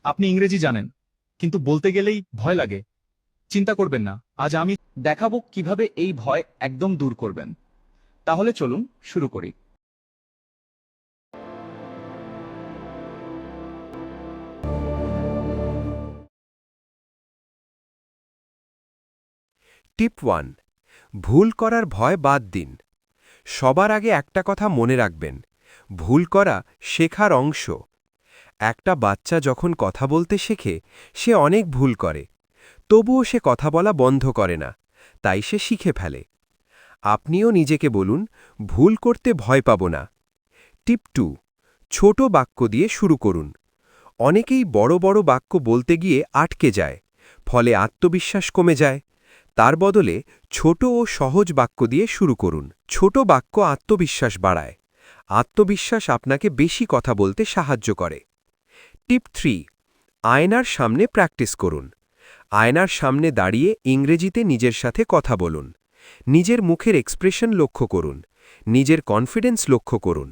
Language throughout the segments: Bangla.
আপনি ইংরেজি জানেন, কিন্তু বলতে গেলেই ভয় লাগে। চিন্তা করবেন না, আজ আমি দেখাবো কিভাবে এই ভয় একদম দূর করবেন। তাহলে চলুন শুরু করি। টিপ 1, ভুল করার ভয় বাদ দিন। সবার আগে একটা কথা মনে রাখবেন, ভুল করা শেখার অংশ। একটা বাচ্চা যখন কথা বলতে শেখে সে অনেক ভুল করে, তবুও সে কথা বলা বন্ধ করে না, তাই সে শিখে ফেলে। আপনিও নিজেকে বলুন, ভুল করতে ভয় পাব না। টিপ 2, ছোট বাক্য দিয়ে শুরু করুন। অনেকেই বড় বড় বাক্য বলতে গিয়ে আটকে যায়, ফলে আত্মবিশ্বাস কমে যায়। তার বদলে ছোট ও সহজ বাক্য দিয়ে শুরু করুন। ছোট বাক্য আত্মবিশ্বাস বাড়ায়। আত্মবিশ্বাস আপনাকে বেশি কথা বলতে সাহায্য করে। টিপ 3, আয়নার সামনে প্র্যাকটিস করুন। আয়নার সামনে দাঁড়িয়ে ইংরেজিতে নিজের সাথে কথা বলুন। নিজের মুখের এক্সপ্রেশন লক্ষ্য করুন। নিজের কনফিডেন্স লক্ষ্য করুন।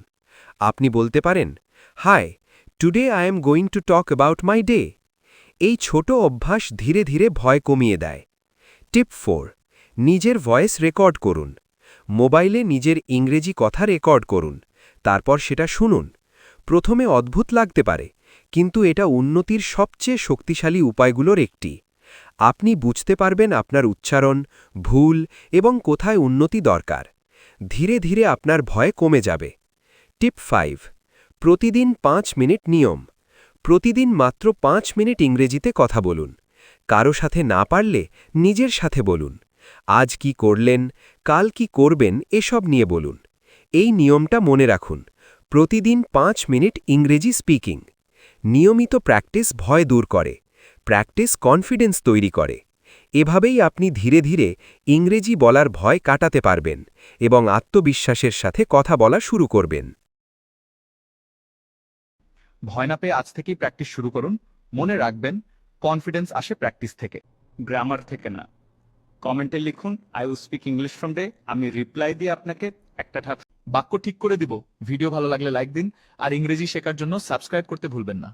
আপনি বলতে পারেন, hi, today I am going to talk about my day. এই ছোট অভ্যাস ধীরে ধীরে ভয় কমিয়ে দেয়। টিপ 4, নিজের ভয়েস রেকর্ড করুন। মোবাইলে নিজের ইংরেজি কথা রেকর্ড করুন, তারপর সেটা শুনুন। প্রথমে অদ্ভুত লাগতে পারে, কিন্তু এটা উন্নতির সবচেয়ে শক্তিশালী উপায়গুলোর একটি। আপনি বুঝতে পারবেন আপনার উচ্চারণ, ভুল এবং কোথায় উন্নতি দরকার। ধীরে ধীরে আপনার ভয় কমে যাবে। টিপ 5, প্রতিদিন 5 মিনিট নিয়ম। প্রতিদিন মাত্র 5 মিনিট ইংরেজিতে কথা বলুন। কারো সাথে না পারলে নিজের সাথে বলুন। আজ কি করলেন, কাল কি করবেন, এসব নিয়ে বলুন। এই নিয়মটা মনে রাখুন, প্রতিদিন 5 মিনিট ইংরেজি স্পিকিং। নিয়মিত প্র্যাকটিস ভয় দূর করে, প্র্যাকটিস কনফিডেন্স তৈরি করে। এভাবেই আপনি ধীরে ধীরে ইংরেজি বলার ভয় কাটাতে পারবেন এবং আত্মবিশ্বাসের সাথে কথা বলা শুরু করবেন। ভয় না পেয়ে আজ থেকেই প্র্যাকটিস শুরু করুন। মনে রাখবেন, কনফিডেন্স আসে প্র্যাকটিস থেকে, গ্রামার থেকে না। কমেন্টে লিখুন, I will speak English from day. আমি রিপ্লাই দিয়ে আপনাকে একটা বাক্য ঠিক করে দিব। ভিডিও ভালো লাগলে লাইক দিন, আর ইংরেজি শেখার জন্য সাবস্ক্রাইব করতে ভুলবেন না।